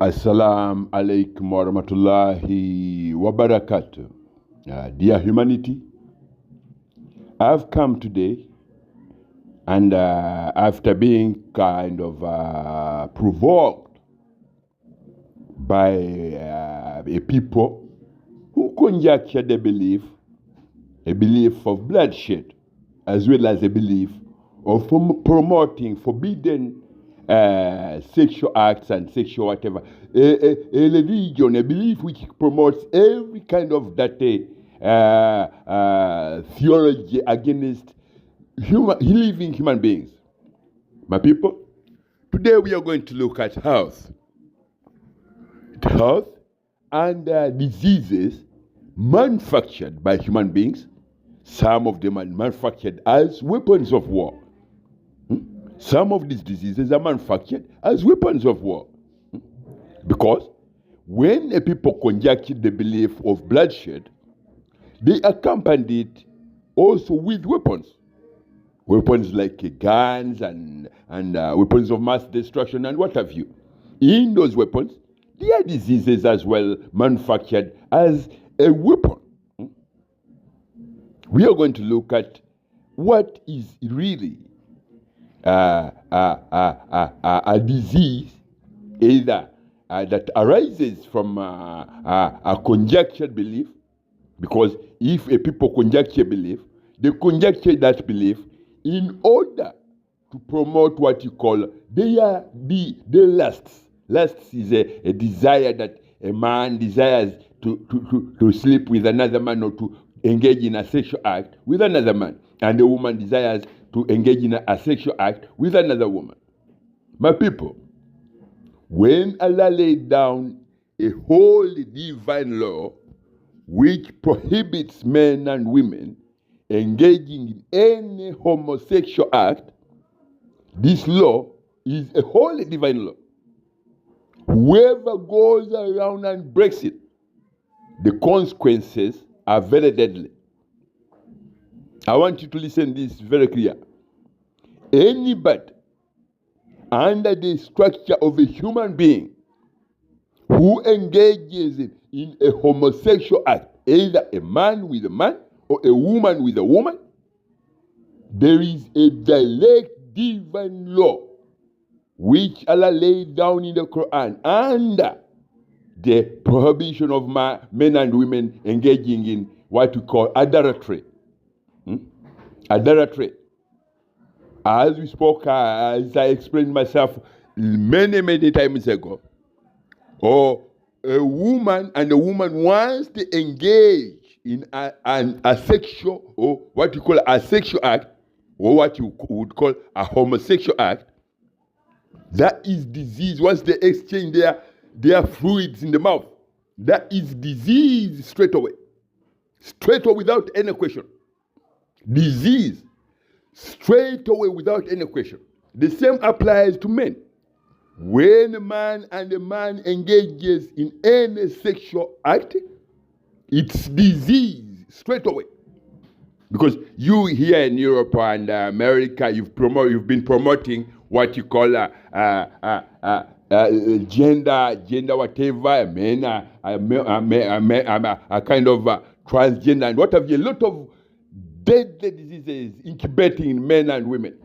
Assalamu alaikum warahmatullahi wabarakatuh. Dear humanity, I've come today and after being kind of provoked by a people who conjecture the belief, a belief of bloodshed, as well as a belief of promoting forbidden sexual acts and sexual whatever, a religion, a belief which promotes every kind of dirty theology against living human beings. My people, today we are going to look at health and diseases manufactured by human beings. Some of them are manufactured as weapons of war. Some of these diseases are manufactured as weapons of war. Because when a people conjecture the belief of bloodshed, they accompany it also with weapons. Weapons like guns and weapons of mass destruction and what have you. In those weapons, there are diseases as well manufactured as a weapon. We are going to look at what is really a disease either that arises from a conjectured belief, because if a people conjecture belief, they conjecture that belief in order to promote what you call their lusts. Lusts is a desire that a man desires to sleep with another man or to engage in a sexual act with another man, and the woman desires to engage in a sexual act with another woman. My people, when Allah laid down a holy divine law which prohibits men and women engaging in any homosexual act, this law is a holy divine law. Whoever goes around and breaks it, the consequences are very deadly. I want you to listen to this very clear. Anybody under the structure of a human being who engages in a homosexual act, either a man with a man or a woman with a woman, there is a direct divine law which Allah laid down in the Quran under the prohibition of men and women engaging in what we call adultery. Adultery. As we spoke, as I explained myself many times ago, or a woman wants to engage in a sexual, or what you call a sexual act, or what you would call a homosexual act, that is disease. Once they exchange their fluids in the mouth, that is disease straight away without any question. Disease straight away without any question. The same applies to men. When a man and a man engages in any sexual act, it's disease straight away. Because you here in Europe and America, you've been promoting what you call gender whatever, men are kind of transgender and what have you. A lot of deadly diseases incubating in men and women.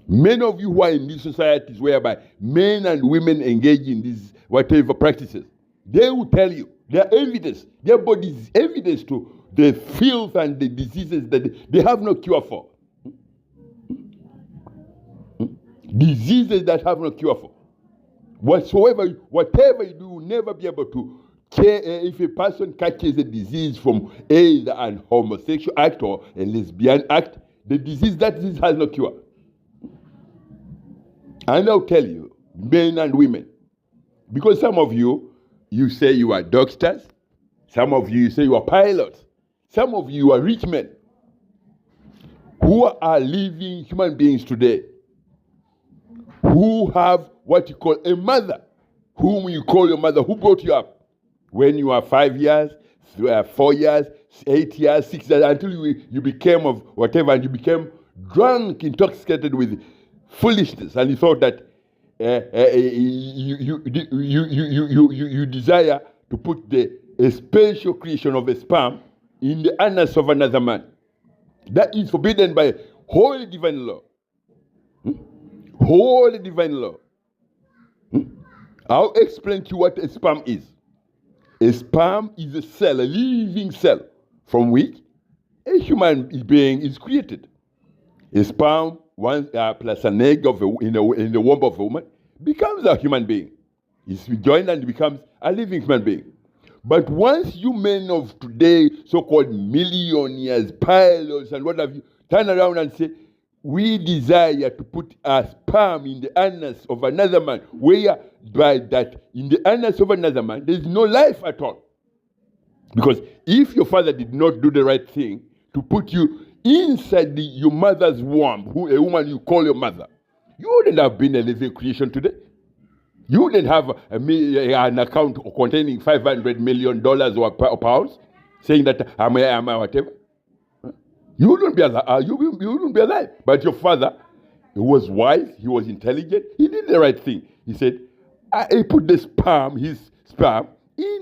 Many of you who are in these societies whereby men and women engage in these whatever practices, they will tell you, their evidence, their body's evidence to the filth and the diseases that they have no cure for. Diseases that have no cure for. Whatever you do, will never be able to care if a person catches a disease from either an homosexual act or a lesbian act. The disease has no cure. And I'll tell you, men and women, because some of you say you are doctors, some of you say you are pilots, some of you are rich men who are living human beings today, who have what you call a mother, whom you call your mother, who brought you up when you are 5 years, 4 years, 8 years, 6 years, until you became of whatever, and you became drunk, intoxicated with foolishness, and you thought that you desire to put a special creation of a sperm in the anus of another man. That is forbidden by holy divine law. Holy divine law. I'll explain to you what a sperm is. A sperm is a cell, a living cell, from which a human being is created. A sperm plus an egg in the womb of a woman becomes a human being. It's joined and becomes a living human being. But once you men of today, so-called millionaires, pilots, and what have you, turn around and say, we desire to put a sperm in the anus of another man, whereby that in the anus of another man, there is no life at all. Because if your father did not do the right thing to put you inside your mother's womb, a woman you call your mother, you wouldn't have been a living creation today. You wouldn't have an account containing $500 million or pounds, saying that I'm whatever. You wouldn't be alive. You wouldn't be alive. But your father, he was wise. He was intelligent. He did the right thing. He said, "I put his sperm in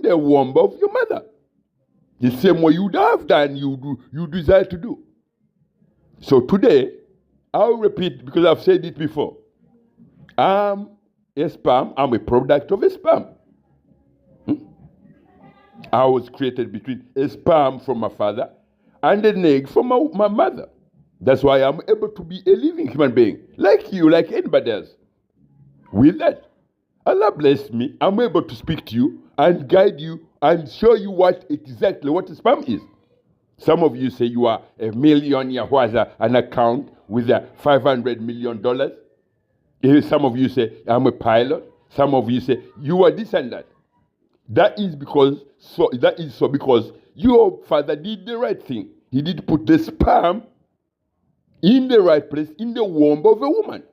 the womb of your mother." The same way you'd have done, you desire to do. So today, I'll repeat because I've said it before. I'm a sperm. I'm a product of a sperm. I was created between a sperm from my father and an egg from my mother. That's why I'm able to be a living human being, like you, like anybody else. With that, Allah bless me. I'm able to speak to you and guide you and show you exactly what a sperm is. Some of you say you are a millionaire who has an account with $500 million. Some of you say, I'm a pilot. Some of you say, you are this and that. That is so because your father did the right thing. He did put the sperm in the right place, in the womb of a woman.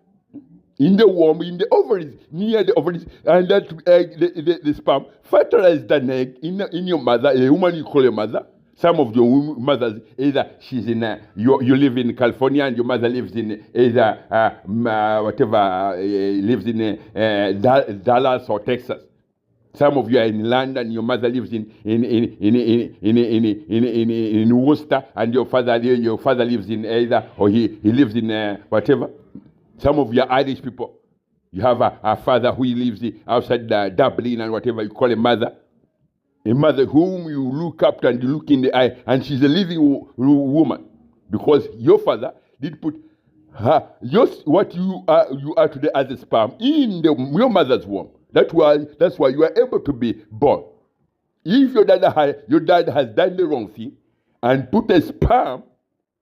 In the womb, in the ovaries, near the ovaries, and that egg, the sperm fertilized an egg in your mother, a woman you call your mother. Some of your mothers, either she's in, you live in California and your mother lives in either, lives in Dallas or Texas. Some of you are in London, your mother lives in Worcester, and your father lives in either, or he lives in whatever. Some of you are Irish people. You have a father who lives outside Dublin and whatever you call a mother whom you look up to and you look in the eye, and she's a living woman, because your father did put her, just what you are today as a sperm in your mother's womb. That's why you are able to be born. If your dad has done the wrong thing and put a sperm,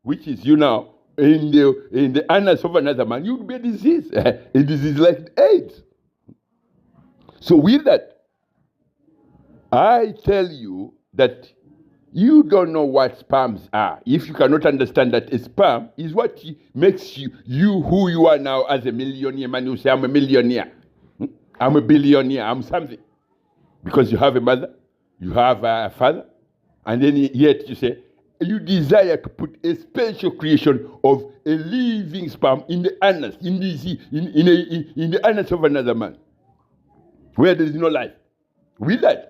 which is you now, in the anus of another man, you'd be a disease like AIDS. So with that, I tell you that you don't know what sperms are. If you cannot understand that a sperm is what makes you who you are now as a millionaire man, you say, I'm a millionaire. I'm a billionaire. I'm something. Because you have a mother, you have a father, and then yet you say, you desire to put a special creation of a living sperm in the anus, in the anus of another man, where there is no life. With that,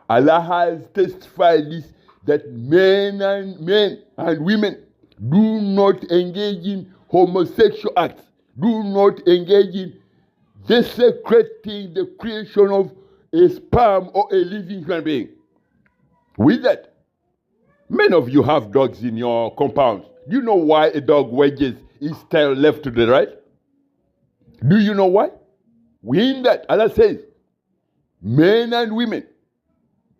Allah has testified this, that men and women do not engage in homosexual acts, do not engage in desecrating the creation of a sperm or a living human being. With that, many of you have dogs in your compound. Do you know why a dog wags its tail left to the right? Do you know why? In that, Allah says, men and women,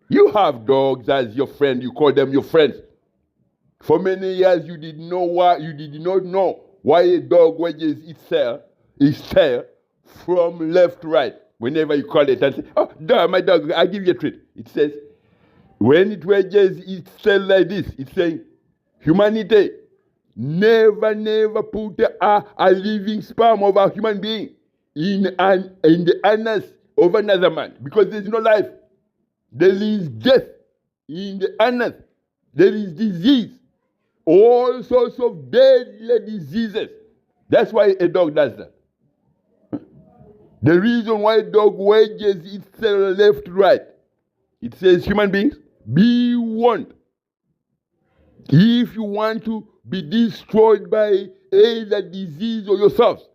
you have dogs as your friend, you call them your friends. For many years you did not know why a dog wags its tail from left to right. Whenever you call it and say, oh, my dog, I give you a treat. It says, when it wags its tail like this, it's saying, humanity, never put a living sperm of a human being in the anus of another man, because there's no life. There is death in the anus. There is disease. All sorts of deadly diseases. That's why a dog does that. The reason why dog wages itself left to right, it says human beings, be warned. If you want to be destroyed by either disease or yourselves,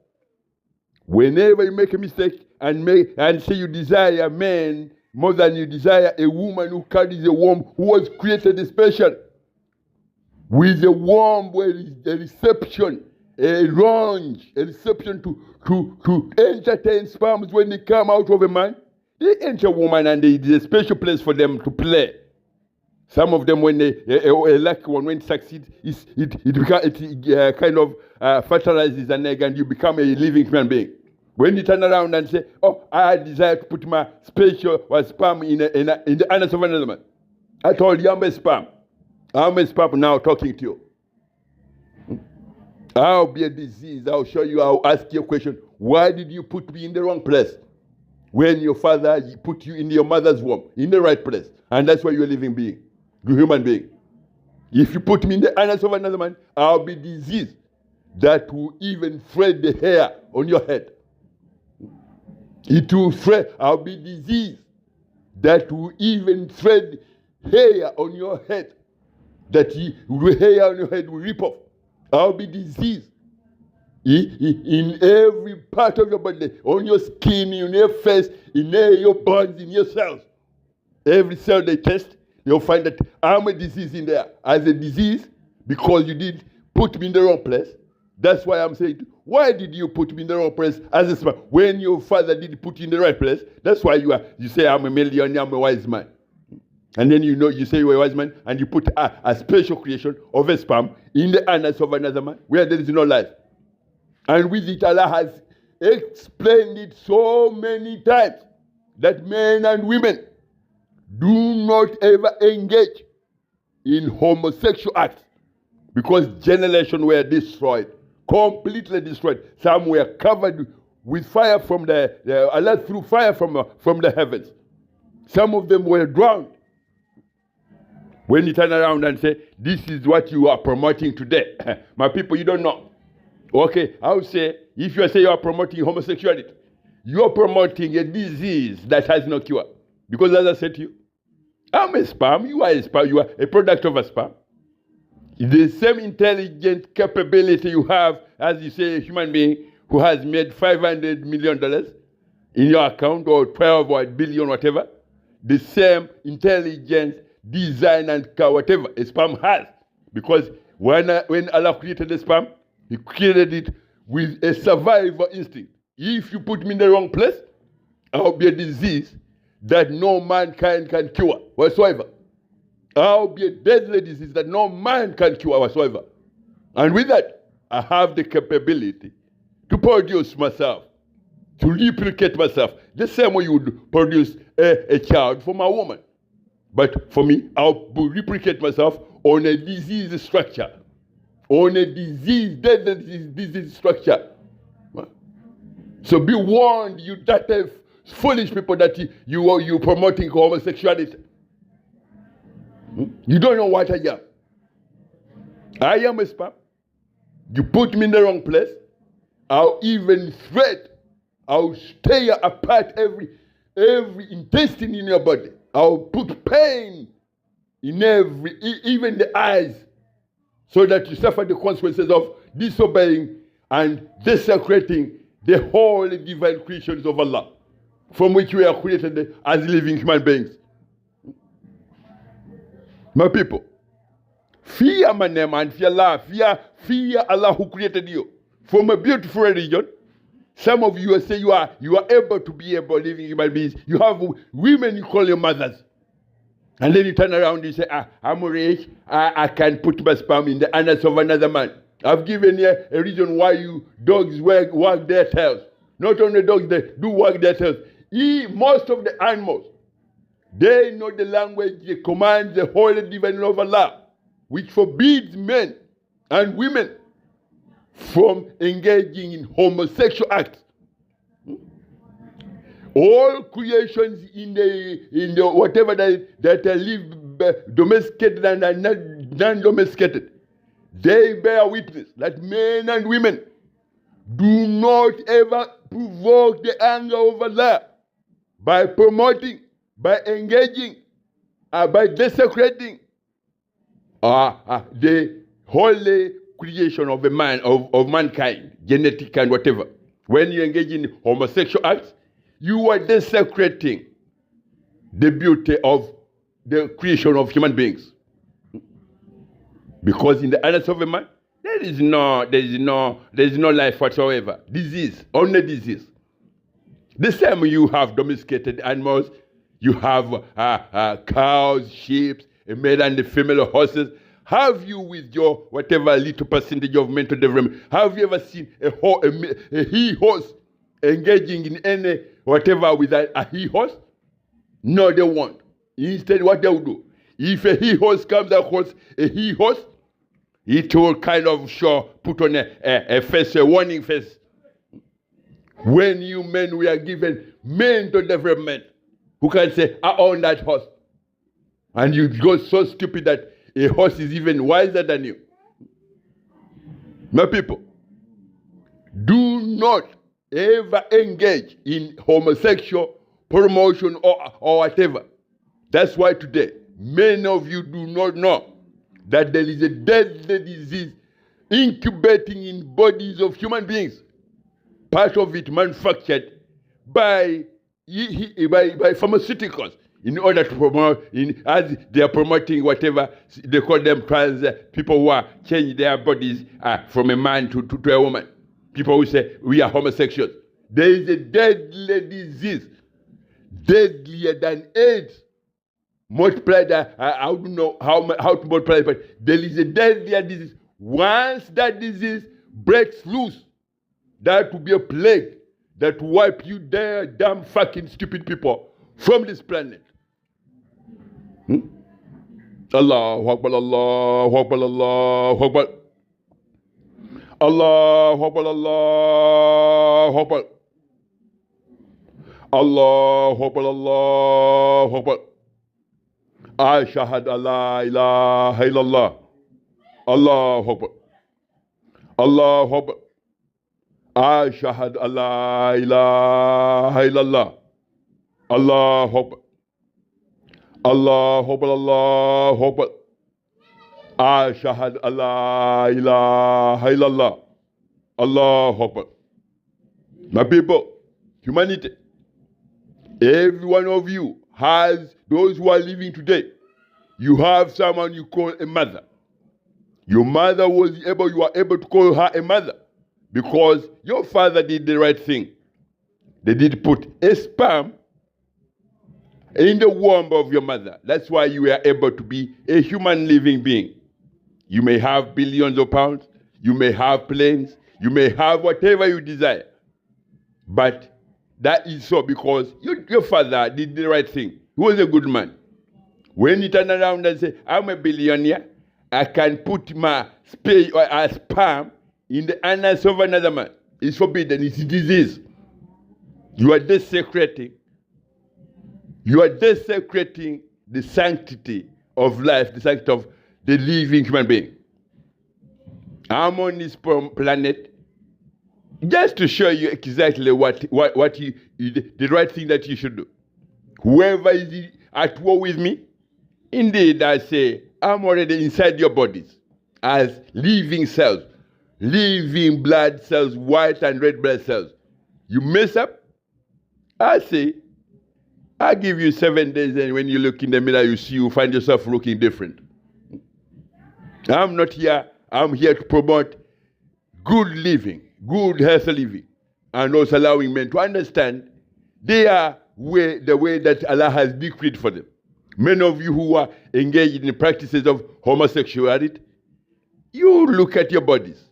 whenever you make a mistake and say you desire a man more than you desire a woman who carries a womb, who was created special, with a womb where a reception, a reception to entertain sperms when they come out of a man. They enter a woman and there's a special place for them to play. Some of them, when a lucky one, when it succeeds, it kind of fertilizes an egg and you become a living human being. When you turn around and say, oh, I desire to put my special sperm in the anus of another man. I told you I'm a sperm. I'm a sperm now talking to you. I'll be a disease. I'll show you. I'll ask you a question. Why did you put me in the wrong place? When your father put you in your mother's womb, in the right place. And that's why you're a living being. You're a human being. If you put me in the anus of another man, I'll be disease that will even thread the hair on your head. It will thread. I'll be disease that will even thread hair on your head. That the hair on your head will rip off. I'll be diseased in every part of your body, on your skin, in your face, in your bones, in your cells. Every cell they test, they'll find that I'm a disease in there. As a disease, because you did put me in the wrong place. That's why I'm saying, why did you put me in the wrong place as a sperm? When your father did put you in the right place, that's why you say I'm a millionaire, I'm a wise man. And then you say you're a wise man, and you put a special creation of a sperm in the anus of another man, where there is no life. And with it, Allah has explained it so many times that men and women do not ever engage in homosexual acts, because generations were destroyed, completely destroyed. Some were covered with fire from Allah threw fire from the heavens. Some of them were drowned. When you turn around and say, this is what you are promoting today, my people, you don't know. Okay, I would say, if you say you are promoting homosexuality, you are promoting a disease that has no cure. Because as I said to you, I'm a sperm, you are a sperm, you are a product of a sperm. The same intelligent capability you have, as you say, a human being who has made $500 million in your account, or 12 or 1 billion, whatever, the same intelligence, design, and whatever a sperm has. Because when Allah created the sperm, He created it with a survival instinct. If you put me in the wrong place, I'll be a disease that no mankind can cure whatsoever. I'll be a deadly disease that no man can cure whatsoever. And with that, I have the capability to produce myself, to replicate myself, the same way you would produce a child from a woman. But for me, I'll replicate myself on a disease structure, on a deadly disease structure. So be warned, you that foolish people, that you promoting homosexuality. You don't know what I am. I am a sperm. You put me in the wrong place, I'll even thread, I'll tear apart every intestine in your body. I'll put pain in even the eyes, so that you suffer the consequences of disobeying and desecrating the holy divine creations of Allah, from which we are created as living human beings. My people, fear my name and fear Allah. Fear Allah who created you. From a beautiful religion, some of you say you are able to be able living human beings. You have women you call your mothers. And then you turn around and you say, I'm rich, I can put my sperm in the anus of another man. I've given you a reason why you dogs wag their tails. Not only dogs, they do wag their tails. Most of the animals, they know the language, they command the holy divine law of Allah, which forbids men and women from engaging in homosexual acts. All creations in the whatever that live domesticated and non-domesticated, they bear witness that men and women Do not ever provoke the anger of Allah by promoting, by engaging, by desecrating the holy creation of a man, of mankind, genetic and whatever. When you engage in homosexual acts, you are desecrating the beauty of the creation of human beings. Because in the annals of a man, there is no life whatsoever. Disease, only disease. The same you have domesticated animals, you have cows, sheep, a male and a female horses. Have you, with your whatever little percentage of mental development, have you ever seen a he-horse engaging in any whatever with a he-horse? No, they won't. Instead, what they will do, if a he-horse comes across a he-horse, it will kind of put on a face, a warning face. When you men we are given mental development, who can say, I own that horse. And you go so stupid that a horse is even wiser than you. My people, do not ever engage in homosexual promotion or whatever. That's why today, many of you do not know that there is a deadly disease incubating in bodies of human beings. Part of it manufactured by pharmaceuticals in order to promote, as they are promoting whatever, they call them trans people who are changing their bodies from a man to a woman. People who say, we are homosexuals. There is a deadly disease, deadlier than AIDS. Multiplied, I don't know how to multiply it, but there is a deadlier disease. Once that disease breaks loose, that will be a plague that will wipe you damn fucking stupid people from this planet. Allahu Akbar, Allahu Akbar, Allahu Akbar. Allahu Akbar, Allahu Akbar. Allahu Akbar, Allahu Akbar. Ashhadu an la ilaha illallah. Allahu Akbar. Allahu Akbar. Ashhadu an la ilaha illallah. Allahu Akbar. Allahu Akbar. Allahu Akbar. Ashhadu an la ilaha illallah. Allahu Akbar. My people, humanity, every one of you has those who are living today. You have someone you call a mother. Your mother you are able to call her a mother because your father did the right thing. They did put a sperm in the womb of your mother. That's why you are able to be a human living being. You may have billions of pounds, you may have planes, you may have whatever you desire. But that is so because your father did the right thing. He was a good man. When you turn around and say, I'm a billionaire, I can put my sperm in the anus of another man. It's forbidden. It's a disease. You are desecrating. You are desecrating the sanctity of life, the sanctity of the living human being. I'm on this planet just to show you exactly what the right thing that you should do. Whoever is at war with me, indeed, I say, I'm already inside your bodies as living cells, living blood cells, white and red blood cells. You mess up, I say, I give you 7 days, and when you look in the mirror, you find yourself looking different. I'm not here. I'm here to promote good living, good healthy living, and also allowing men to understand the way that Allah has decreed for them. Many of you who are engaged in the practices of homosexuality, you look at your bodies.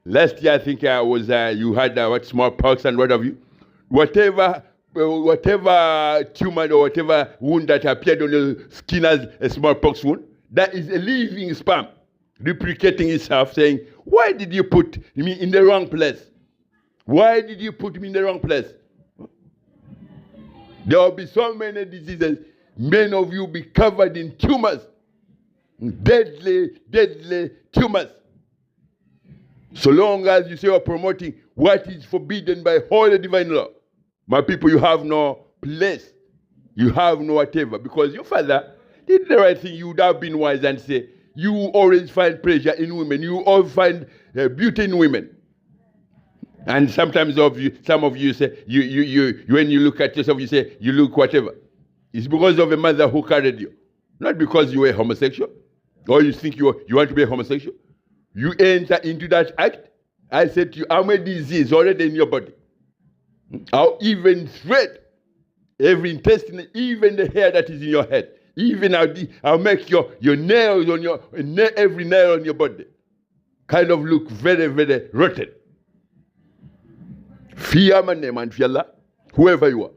Last year, I think you had smallpox and what have you. Whatever tumor or whatever wound that appeared on your skin as a smallpox wound, that is a living sperm replicating itself, saying, why did you put me in the wrong place? Why did you put me in the wrong place? There will be so many diseases. Many of you will be covered in tumors, deadly tumors. So long as you say you're promoting what is forbidden by holy divine law, my people, you have no place. You have no whatever. Because your father did the right thing. You would have been wise and say, you always find pleasure in women. You always find beauty in women. And sometimes some of you say, when you look at yourself, you say, you look whatever. It's because of a mother who carried you. Not because you were homosexual. Or you think you want to be a homosexual. You enter into that act. I said to you, I'm a disease already in your body. I'll even thread every intestine, even the hair that is in your head. Even I'll make your nails on every nail on your body kind of look very, very rotten. Fear my name and fear Allah, whoever you are.